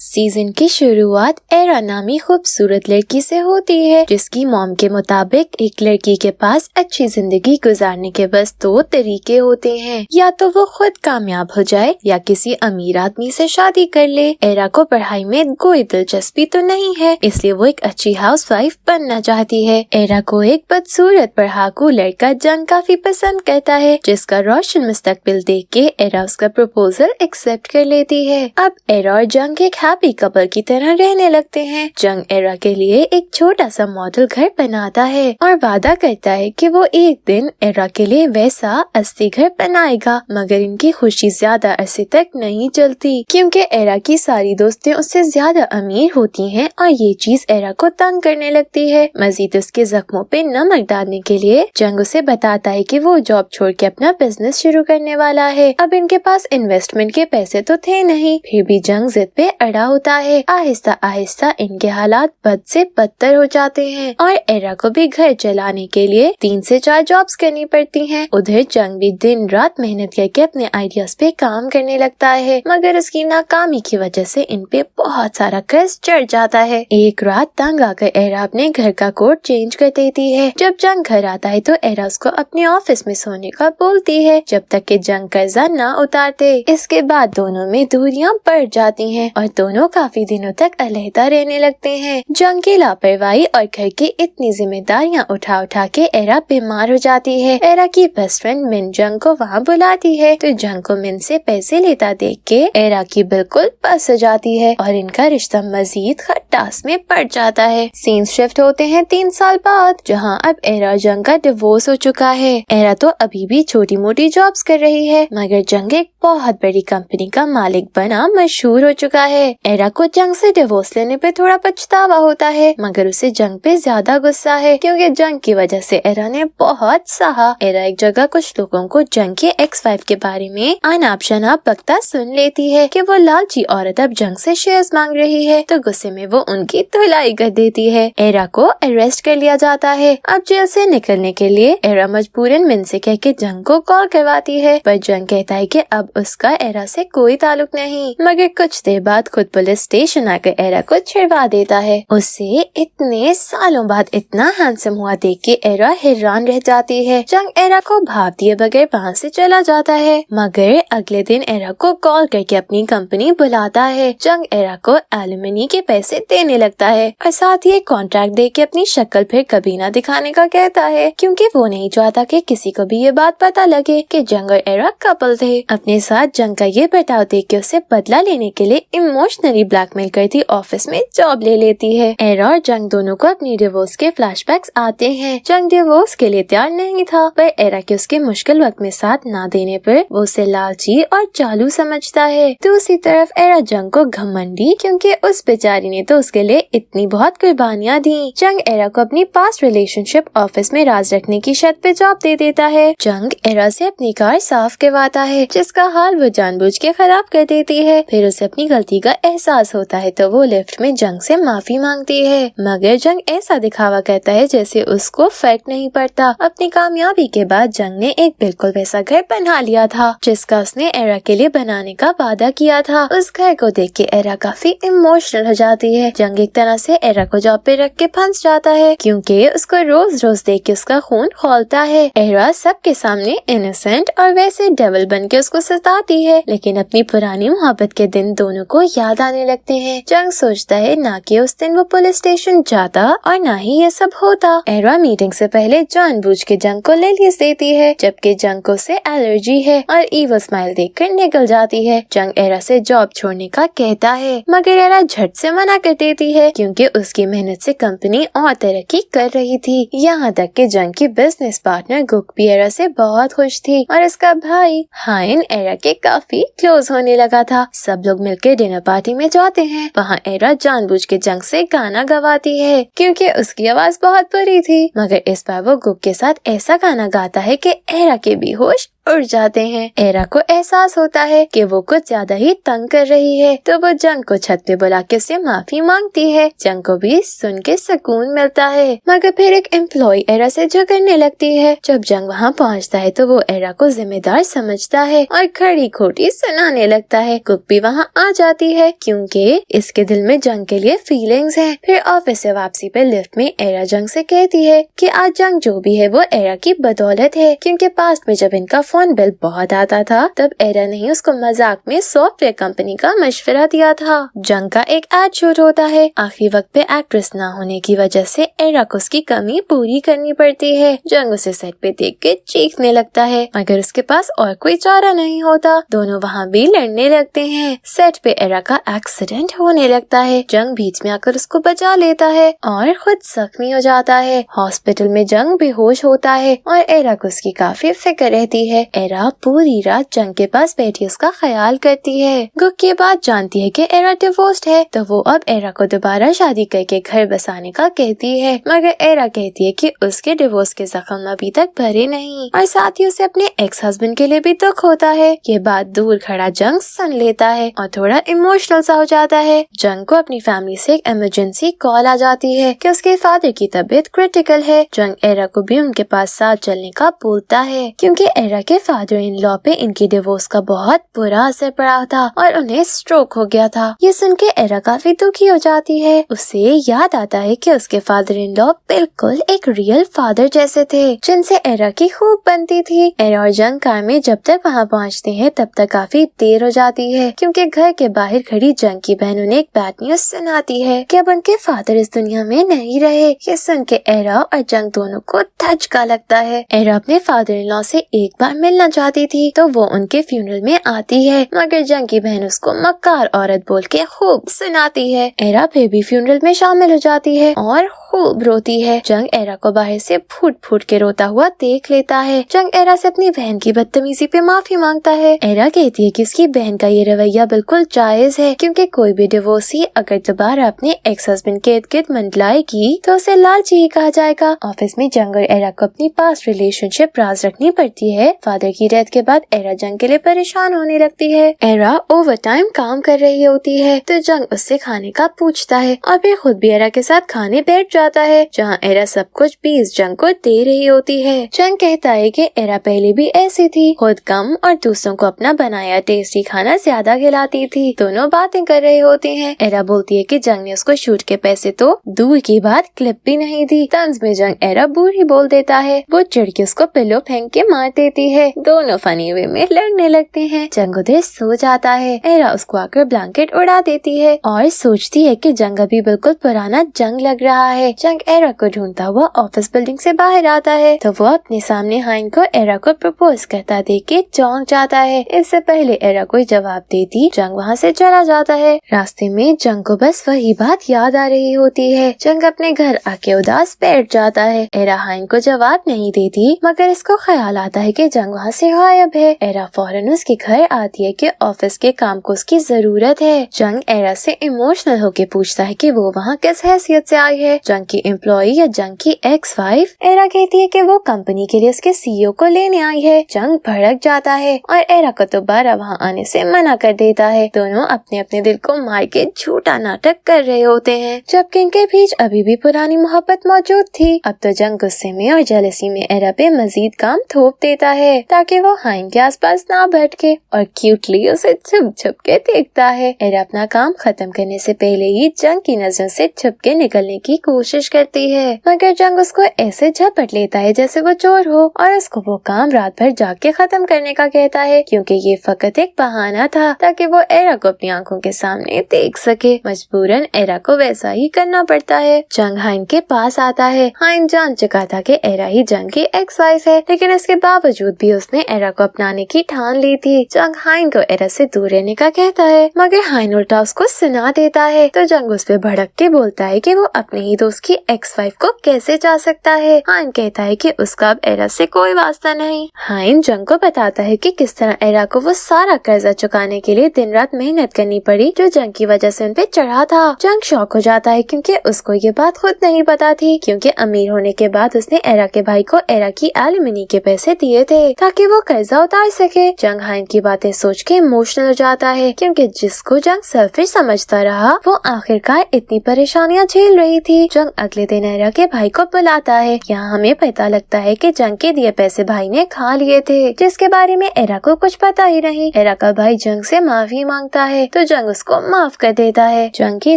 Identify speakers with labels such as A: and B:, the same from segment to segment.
A: Season की शुरुआत era नामी खूबसूरत लड़की से होती है, जिसकी मॉम के मुताबिक एक लड़की के पास अच्छी जिंदगी गुजारने के बस दो तरीके होते हैं, या तो वो खुद कामयाब हो जाए या किसी अमीर आदमी से शादी कर ले। एरा को पढ़ाई में कोई दिलचस्पी तो नहीं है, इसलिए वो एक अच्छी हाउसवाइफ बनना चाहती है। एरा को एक बदसूरत पढ़ाकू लड़का जंग काफी पसंद करता है, जिसका रोशन मुस्तकबिल देख के एरा उसका प्रपोजल एक्सेप्ट कर लेती है। अब एरा और जंग एक हैप्पी कपल की तरह रहने लगते हैं। जंग एरा के लिए एक छोटा सा मॉडल घर बनाता है और वादा करता है कि वो एक दिन एरा के लिए वैसा असली घर बनाएगा, मगर इनकी खुशी ज्यादा अरसे तक नहीं चलती, क्योंकि एरा की सारी दोस्तें उससे ज्यादा अमीर होती हैं और ये चीज एरा को तंग करने लगती है। मजीद उसके जख्मों पे नमक डालने के लिए जंग उसे बताता है कि वो जॉब छोड़ के अपना बिजनेस शुरू करने वाला है। अब इनके पास इन्वेस्टमेंट के पैसे तो थे नहीं, फिर भी जंग जिद पे अड़ा होता है। आहिस्ता आहिस्ता इनके हालात बद से बदतर हो जाते हैं और एरा को भी घर चलाने के लिए 3 से 4 जॉब्स करनी पड़ती हैं। उधर जंग भी दिन रात मेहनत करके अपने आइडियाज पे काम करने लगता है, मगर उसकी नाकामी की वजह से इन पे बहुत सारा कर्ज चढ़ जाता है। एक रात तंग आकर एरा अपने घर का कोड चेंज कर देती है। जब जंग घर आता है तो एरा उसको अपने ऑफिस में सोने का बोलती है, जब तक कि जंग कर्जा न उतारते। इसके बाद दोनों में दूरियां बढ़ जाती हैं और दोनों काफी दिनों तक अलहदा रहने लगते हैं। जंग की लापरवाही और घर की इतनी जिम्मेदारियां उठा उठा के एरा बीमार हो जाती है। एरा की बेस्ट फ्रेंड मिन जंग को वहाँ बुलाती है, तो जंग को मिन से पैसे लेता देख के एरा की बिल्कुल बस हो जाती है और इनका रिश्ता मजीद खटास में पड़ जाता है। सीन शिफ्ट होते हैं 3 साल बाद, जहाँ अब एरा और जंग का डिवोर्स हो चुका है। एरा तो अभी भी छोटी मोटी जॉब्स कर रही है, मगर जंग एक बहुत बड़ी कंपनी का मालिक बना मशहूर हो चुका है। एरा को जंग से डिवोर्स लेने पे थोड़ा पछतावा होता है, मगर उसे जंग पे ज्यादा गुस्सा है, क्योंकि जंग की वजह से एरा ने बहुत सहा। एरा एक जगह कुछ लोगों को जंग के एक्स-वाइफ के बारे में अनाप शनाप बकता सुन लेती है कि वो लालची औरत अब जंग से शेयर्स मांग रही है, तो गुस्से में वो उनकी धुलाई कर देती है। एरा को अरेस्ट कर लिया जाता है। अब जेल से निकलने के लिए एरा मजबूरन मिन से कह के जंग को कॉल करवाती है, पर जंग कहता है कि अब उसका एरा से कोई ताल्लुक नहीं, मगर कुछ देर बाद खुद पुलिस स्टेशन आकर एरा को छिड़वा देता है। उसे इतने सालों बाद इतना हैंडसम हुआ देख के एरा हैरान रह जाती है। जंग एरा को भाप दिए बगैर वहाँ से चला जाता है, मगर अगले दिन एरा को कॉल करके अपनी कंपनी बुलाता है। जंग एरा को एलिमनी के पैसे देने लगता है और साथ ही एक कॉन्ट्रैक्ट दे के अपनी शक्ल फिर कभी ना दिखाने का कहता है, क्योंकि वो नहीं चाहता कि किसी को भी ये बात पता लगे कि जंग और एरा कपल थे। अपने साथ जंग का ये बर्ताव देख के उसे बदला लेने के लिए इमोशनली ब्लैकमेल करती ऑफिस में जॉब ले लेती है। एरा और जंग दोनों को अपनी डिवोर्स के फ्लैशबैक्स आते हैं। जंग डिवोर्स के लिए तैयार नहीं था, पर एरा के उसके मुश्किल वक्त में साथ ना देने पर वो उसे लालची और चालू समझता है। दूसरी तरफ एरा जंग को घमंडी, क्योंकि उस बेचारी ने तो उसके लिए इतनी बहुत कुर्बानियां दी। जंग एरा को अपनी पास्ट रिलेशनशिप ऑफिस में राज रखने की शर्त पे जॉब दे देता है। जंग एरा से अपनी कार साफ करवाता है, जिसका हाल वो जानबूझ के खराब कर देती है। फिर उसे अपनी गलती का एहसास होता है, तो वो लिफ्ट में जंग से माफी मांगती है, मगर जंग ऐसा दिखावा करता है जैसे उसको फर्क नहीं पड़ता। अपनी कामयाबी के बाद जंग ने एक बिल्कुल वैसा घर बना लिया था, जिसका उसने एरा के लिए बनाने का वादा किया था। उस घर को देख के एरा काफी इमोशनल हो जाती है। जंग एक तरह से एरा को जॉब पे रख के फंस जाता है, क्योंकि उसको रोज रोज देख के उसका खून खौलता है। एरा सबके सामने इनोसेंट और वैसे डेविल बन के उसको सताती है, लेकिन अपनी पुरानी मोहब्बत के दिन दोनों को याद आने लगते हैं। जंग सोचता है ना कि उस दिन वो पुलिस स्टेशन जाता और ना ही ये सब होता। एरा मीटिंग से पहले जानबूझ के जंग को लेलिस देती है, जबकि जंग को से एलर्जी है और ईवल स्माइल देखकर निकल जाती है। जंग एरा से जॉब छोड़ने का कहता है, मगर एरा झट से मना कर देती है, क्योंकि उसकी मेहनत से कंपनी और तरक्की कर रही थी। यहाँ तक कि जंग की बिजनेस पार्टनर गुक भी एरा से बहुत खुश थी और इसका भाई हाइन एरा के काफी क्लोज होने लगा था। सब लोग मिलकर डिनर पार्टी में जाते हैं। वहाँ एरा जानबूझ के जंग से गाना गवाती है, क्योंकि उसकी आवाज बहुत बुरी थी, मगर इस बार वो गुक के साथ ऐसा गाना गाता है कि एरा के भी होश उड़ जाते हैं। एरा को एहसास होता है कि वो कुछ ज्यादा ही तंग कर रही है, तो वो जंग को छत पे बुला के उससे माफी मांगती है। जंग को भी सुन के सुकून मिलता है, मगर फिर एक एम्प्लॉय एरा से झगड़ने लगती है। जब जंग वहाँ पहुँचता है तो वो एरा को जिम्मेदार समझता है और खड़ी खोटी सुनाने लगता है। कुक भी वहाँ आ जाती है क्योंकि इसके दिल में जंग के लिए फीलिंग्स हैं। फिर ऑफिस से वापसी पे लिफ्ट में एरा जंग से कहती है कि आज जंग जो भी है वो एरा की बदौलत है, क्योंकि पास्ट में जब इनका फोन बिल बहुत आता था तब एरा ने उसको मजाक में सॉफ्टवेयर कंपनी का मशवरा दिया था। जंग का एक एड शूट होता है। आखिरी वक्त पे एक्ट्रेस ना होने की वजह से एरा को उसकी कमी पूरी करनी पड़ती है। जंग उसे सेट पे देख के चीखने लगता है, मगर उसके पास और कोई चारा नहीं होता। दोनों वहाँ भी लड़ने लगते हैं। सेट पे एरा का एक्सीडेंट होने लगता है। जंग बीच में आकर उसको बचा लेता है और खुद जख्मी हो जाता है। हॉस्पिटल में जंग बेहोश होता है और एरा को उसकी काफी फिक्र रहती है। एरा पूरी रात जंग के पास बैठी उसका ख्याल करती है। गुक ये बात जानती है कि एरा डिवोर्स्ड है, तो वो अब एरा को दोबारा शादी करके घर बसाने का कहती है, मगर एरा कहती है कि उसके डिवोर्स के जख्म अभी तक भरे नहीं और साथ ही उसे अपने एक्स हस्बैंड के लिए भी दुख होता है। ये बात दूर खड़ा जंग सुन लेता है और थोड़ा इमोशनल सा हो जाता है। जंग को अपनी फैमिली से एक इमरजेंसी कॉल आ जाती है कि उसके फादर की तबीयत क्रिटिकल है। जंग एरा को भी उनके पास साथ चलने का बोलता है, क्योंकि एरा के फादर इन लॉ पे इनकी डिवोर्स का बहुत बुरा असर पड़ा था और उन्हें स्ट्रोक हो गया था। ये सुन के एरा काफी दुखी हो जाती है। उसे याद आता है कि उसके फादर इन लॉ बिल्कुल एक रियल फादर जैसे थे, जिनसे एरा की खूब बनती थी। एरा और जंग कार में जब तक वहाँ पहुँचते हैं तब तक काफी देर हो जाती है, क्योंकि घर के बाहर खड़ी जंग की बहन उन्हें एक बैड न्यूज सुनाती है कि अब उनके फादर इस दुनिया में नहीं रहे। ये सुन के एरा और जंग दोनों को धचका लगता है। एरा अपने फादर इन लॉ से एक बार मिलना चाहती थी तो वो उनके फ्यूनरल में आती है, मगर जंग की बहन उसको मक्कार औरत बोल के खूब सुनाती है। एरा फिर भी फ्यूनरल में शामिल हो जाती है और खूब रोती है। जंग एरा को बाहर से फूट फूट के रोता हुआ देख लेता है। जंग एरा से अपनी बहन की बदतमीजी पे माफी मांगता है। एरा कहती है कि उसकी बहन का ये रवैया बिल्कुल जायज है, क्योंकि कोई भी डिवोर्सी अगर दोबारा अपने एक्स हस्बैंड के इर्द गिर्द मंडलाएगी तो उसे लालची ही कहा जाएगा। ऑफिस में जंग और एरा को अपनी पास्ट रिलेशनशिप राज रखनी पड़ती है। फादर की डेथ के बाद एरा जंग के लिए परेशान होने लगती है। एरा ओवर टाइम काम कर रही होती है तो जंग उससे खाने का पूछता है और फिर खुद भी एरा के साथ खाने बैठ जाता है, जहाँ एरा सब कुछ पीस जंग को दे रही होती है। जंग कहता है कि एरा पहले भी ऐसी थी, खुद कम और दूसरों को अपना बनाया टेस्टी खाना ज्यादा खिलाती थी। दोनों बातें कर रहे होते हैं। एरा बोलती है कि जंग ने उसको शूट के पैसे तो दूर की बात क्लिप भी नहीं दी। तंज में जंग एरा बूढ़ी बोल देता है। वो चिढ़ के उसको पिलो फेंक के मार देती है। दोनों फनी वे में लड़ने लगते हैं। जंग उधर सो जाता है। एरा उसको आकर ब्लैंकेट उड़ा देती है और सोचती है कि जंग अभी बिल्कुल पुराना जंग लग रहा है। जंग एरा को ढूंढता हुआ ऑफिस बिल्डिंग से बाहर आता है तो वो अपने सामने हाइन को एरा को प्रपोज करता देख के चौंक जाता है। इससे पहले एरा कोई जवाब देती जंग वहाँ से चला जाता है। रास्ते में जंग को बस वही बात याद आ रही होती है। जंग अपने घर आके उदास बैठ जाता है। एरा हाइन को जवाब नहीं देती, मगर इसको ख्याल आता है कि जंग वहाँ से गायब है। एरा फौरन उसके घर आती है कि ऑफिस के काम को उसकी जरूरत है। जंग एरा से इमोशनल होके पूछता है कि वो वहाँ किस हैसियत से आई है, जंग की एम्प्लॉय या जंग की एक्स वाइफ। एरा कहती है कि वो कंपनी के लिए उसके सीईओ को लेने आई है। जंग भड़क जाता है और एरा को दोबारा वहाँ आने से मना कर देता है। दोनों अपने अपने दिल को मार के झूठा नाटक कर रहे होते हैं, जबकि इनके बीच अभी भी पुरानी मोहब्बत मौजूद थी। अब तो जंग गुस्से में और जेलसी में एरा पे मजीद काम थोप देता है ताकि वो हाइन के आसपास ना भटके और क्यूटली उसे छुप छुप के देखता है। एरा अपना काम खत्म करने से पहले ही जंग की नजरों से छुप के निकलने की कोशिश करती है, मगर जंग उसको ऐसे झपट लेता है जैसे वो चोर हो और उसको वो काम रात भर जाग के खत्म करने का कहता है, क्योंकि ये फकत एक बहाना था ताकि वो एरा को अपनी आंखों के सामने देख सके। मजबूरन एरा को वैसा ही करना पड़ता है। जंग हाइन के पास आता है। हाइन जान चुका था कि एरा ही जंग की एक्स वाइफ है, लेकिन इसके बावजूद भी उसने एरा को अपनाने की ठान ली थी। जंग हाइन को एरा से दूर रहने का कहता है, मगर हाइन उल्टा उसको सुना देता है। तो जंग उस पे भड़क के बोलता है कि वो अपने ही दोस्त की एक्स वाइफ को कैसे जा सकता है। हाइन कहता है कि उसका अब एरा से कोई वास्ता नहीं। हाइन जंग को बताता है कि किस तरह एरा को वो सारा कर्जा चुकाने के लिए दिन रात मेहनत करनी पड़ी जो जंग की वजह से उन पे चढ़ा था। जंग शॉक हो जाता है क्योंकि उसको ये बात खुद नहीं पता थी, क्योंकि अमीर होने के बाद उसने एरा के भाई को एरा की एलिमनी के पैसे दिए थे। ताकि वो कर्जा उतार सके। जंग हाइन की बातें सोच के इमोशनल हो जाता है, क्योंकि जिसको जंग सेल्फिश समझता रहा वो आखिरकार इतनी परेशानियां झेल रही थी। जंग अगले दिन एरा के भाई को बुलाता है। यहाँ हमें पता लगता है कि जंग के दिए पैसे भाई ने खा लिए थे, जिसके बारे में एरा को कुछ पता ही नहीं। एरा का भाई जंग से माफी मांगता है तो जंग उसको माफ कर देता है। जंग की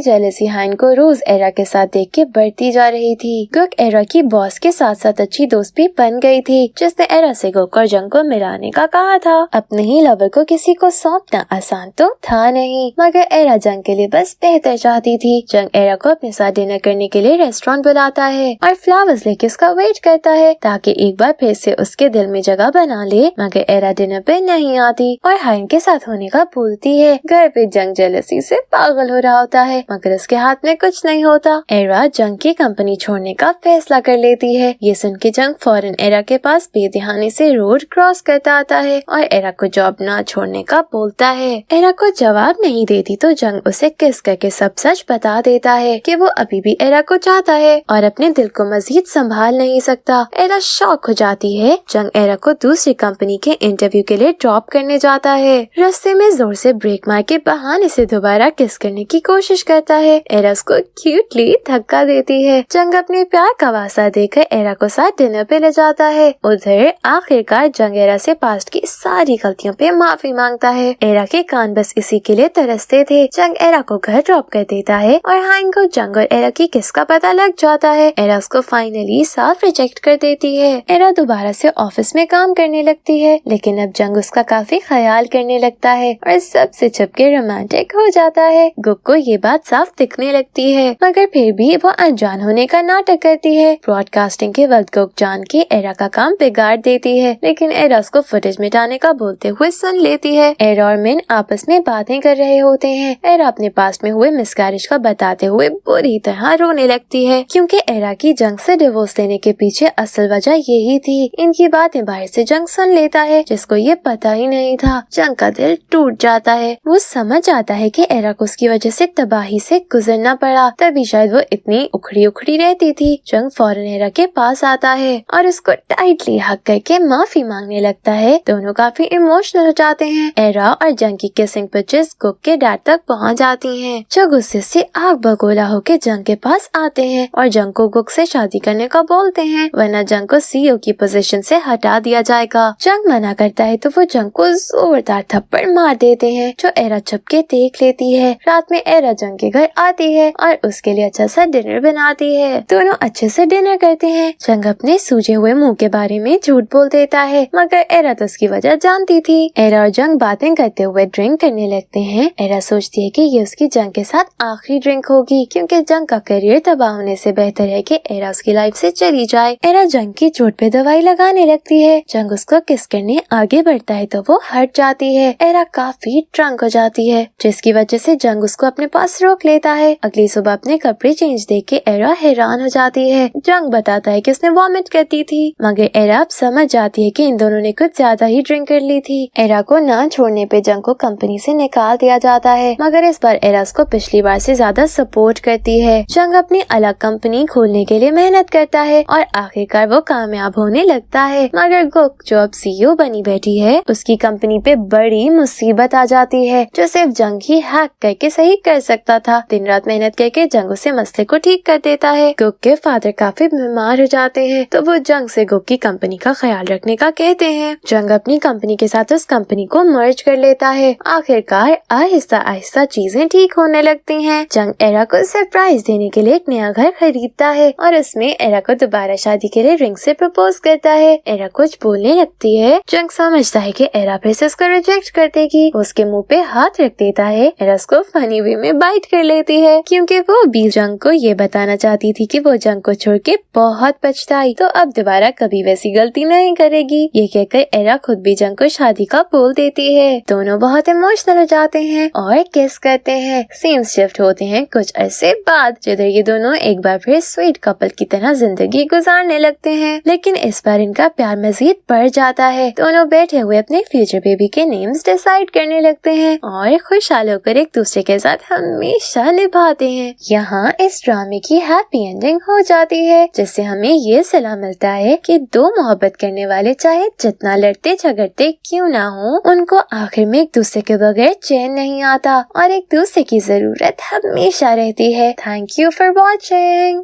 A: जेलसी हाइन को रोज एरा के साथ देख के बढ़ती जा रही थी। गुक एरा की बॉस के साथ साथ अच्छी दोस्त भी बन गई थी, जिसने एरा से गुक और जंग को मिलाने का कहा था। अपने ही लवर को किसी को सौंपना आसान तो था नहीं, मगर एरा जंग के लिए बस बेहतर चाहती थी। जंग एरा को अपने साथ डिनर करने के लिए रेस्टोरेंट बुलाता है और फ्लावर्स लेके उसका वेट करता है ताकि एक बार फिर से उसके दिल में जगह बना ले। मगर एरा डिनर पे नहीं आती और हाइन के साथ होने का भूलती है। घर पे जंग जेलसी से पागल हो रहा होता है, मगर उसके हाथ में कुछ नहीं होता। एरा जंग की कंपनी छोड़ने का फैसला कर लेती है। ये सुन के जंग फौरन एरा के पास बेध्यानी से रोड क्रॉस करता आता है और एरा को जॉब ना छोड़ने का बोलता है। एरा को जवाब नहीं देती तो जंग उसे किस करके सब सच बता देता है कि वो अभी भी एरा को चाहता है और अपने दिल को मजीद संभाल नहीं सकता। एरा शॉक हो जाती है। जंग एरा को दूसरी कंपनी के इंटरव्यू के लिए ड्रॉप करने जाता है। रास्ते में जोर से ब्रेक मार के बहाने से दोबारा किस करने की कोशिश करता है। एरा उसको क्यूटली धक्का देती है। जंग अपने प्यार का वास्ता देकर एरा को साथ डिनर पे ले जाता है। उधर आखिरकार जंग एरा से पास्ट की सारी गलतियों पे माफी मांगता है। एरा के कान बस इसी के लिए तरसते थे। जंग एरा को घर ड्रॉप कर देता है और हाइन को जंग और एरा की किस का पता लग जाता है। एरा उसको फाइनली साफ रिजेक्ट कर देती है। एरा दोबारा से ऑफिस में काम करने लगती है, लेकिन अब जंग उसका काफी ख्याल करने लगता है और सबसे छुप के रोमांटिक हो जाता है। गुक को ये बात साफ दिखने लगती है, मगर फिर भी वो अनजान होने का नाटक करती है। ब्रॉडकास्टिंग के वक्त गुक जान के एरा का काम बिगाड़ देती है, लेकिन एरा उसको फुटेज मिटाने का बोलते हुए सुन लेती है। एरा और मिन आपस में बातें कर रहे होते हैं। एरा अपने पास में हुए मिसकैरेज का बताते हुए बुरी तरह रोने लगती है, क्योंकि एरा की जंग से डिवोर्स लेने के पीछे असल वजह यही थी। इनकी बातें बाहर से जंग सुन लेता है, जिसको ये पता ही नहीं था। जंग का दिल टूट जाता है। वो समझ आता है कि एरा को उसकी वजह से तबाही से गुजरना पड़ा, तभी शायद वो इतनी उखड़ी उखड़ी रहती थी। जंग फौरन एरा के पास आता है और उसको टाइटली हक करके माफी मांगने लगता है। दोनों काफी इमोशनल हो जाते हैं। एरा और जंग की किसिंग पिक्चर्स गुक के डैड तक पहुंच जाती हैं, जो गुस्से से आग बगोला होकर जंग के पास आते हैं और जंग को गुक से शादी करने का बोलते हैं, वरना जंग को सीईओ की पोजीशन से हटा दिया जाएगा। जंग मना करता है तो वो जंग को जोरदार थप्पड़ मार देते हैं, जो एरा छुप के देख लेती है। रात में एरा जंग के घर आती है और उसके लिए अच्छा सा डिनर बनाती है। दोनों अच्छे से डिनर करते हैं। जंग अपने सूजे हुए मुंह के बारे में झूठ बोल देता है, मगर एरा तो उसकी वजह जानती थी। एरा और जंग बातें करते हुए ड्रिंक करने लगते हैं। एरा सोचती है कि ये उसकी जंग के साथ आखिरी ड्रिंक होगी, क्योंकि जंग का करियर तबाह होने से बेहतर है कि एरा उसकी लाइफ से चली जाए। एरा जंग की चोट पे दवाई लगाने लगती है। जंग उसको किस करने आगे बढ़ता है तो वो हट जाती है। एरा काफी ड्रंक हो जाती है, जिसकी वजह से जंग उसको अपने पास रोक लेता है। अगली सुबह अपने कपड़े चेंज देख के एरा हैरान हो जाती है। जंग बताता है कि उसने वॉमिट करती थी, मगर एरा अब समझ जाती है कि इन दोनों ने कुछ ज्यादा ही ड्रिंक कर ली थी। एरा को ना छोड़ने पे जंग को कंपनी से निकाल दिया जाता है, मगर इस बार एरा उसको पिछली बार से ज्यादा सपोर्ट करती है। जंग अपनी अलग कंपनी खोलने के लिए मेहनत करता है और आखिरकार वो कामयाब होने लगता है। मगर गुक जो अब सीईओ बनी बैठी है, उसकी कंपनी पे बड़ी मुसीबत आ जाती है, जो सिर्फ जंग ही हैक करके सही कर सकता था। दिन रात मेहनत करके जंग उसे मसले को ठीक कर देता है। गुक के फादर काफी बीमार हो जाते हैं, तो वो जंग से गुक की कंपनी का ख्याल रखने का कहते हैं। जंग अपनी कंपनी के साथ उस कंपनी को मर्ज कर लेता है। आखिरकार आहिस्ता आहिस्ता चीजें ठीक होने लगती हैं। जंग एरा को सरप्राइज देने के लिए एक नया घर खरीदता है और उसमें एरा को दोबारा शादी के लिए रिंग से प्रपोज करता है। एरा कुछ बोलने लगती है। जंग समझता है कि एरा फिर से उसको रिजेक्ट कर देगी। उसके मुंह पे हाथ रख देता है। एरा उसको फनी वे में बाइट कर लेती है, क्योंकि वो भी जंग को ये बताना चाहती थी कि वो जंग को छोड़ के बहुत पछताई, तो अब दोबारा कभी वैसी गलती नहीं करेगी। ये कहकर एरा खुद भी जंग को शादी का बोल देती है। दोनों बहुत इमोशनल हो जाते हैं और किस करते हैं। सीन्स शिफ्ट होते हैं कुछ अरसे बाद, जिधर ये दोनों एक बार फिर स्वीट कपल की तरह जिंदगी गुजारने लगते हैं, लेकिन इस बार इनका प्यार मजीद बढ़ जाता है। दोनों बैठे हुए अपने फ्यूचर बेबी के नेम्स डिसाइड करने लगते हैं और खुशहाल होकर एक दूसरे के साथ हमेशा निभाते हैं। यहाँ इस ड्रामे की हैप्पी एंडिंग हो जाती है, जिससे हमें ये सलाह मिलता है कि दो मोहब्बत करने वाले चाहे जितना लड़ते झगड़ते क्यों ना हो, उनको आखिर में एक दूसरे के बगैर चैन नहीं आता और एक दूसरे की जरूरत हमेशा रहती है। Thank you for watching.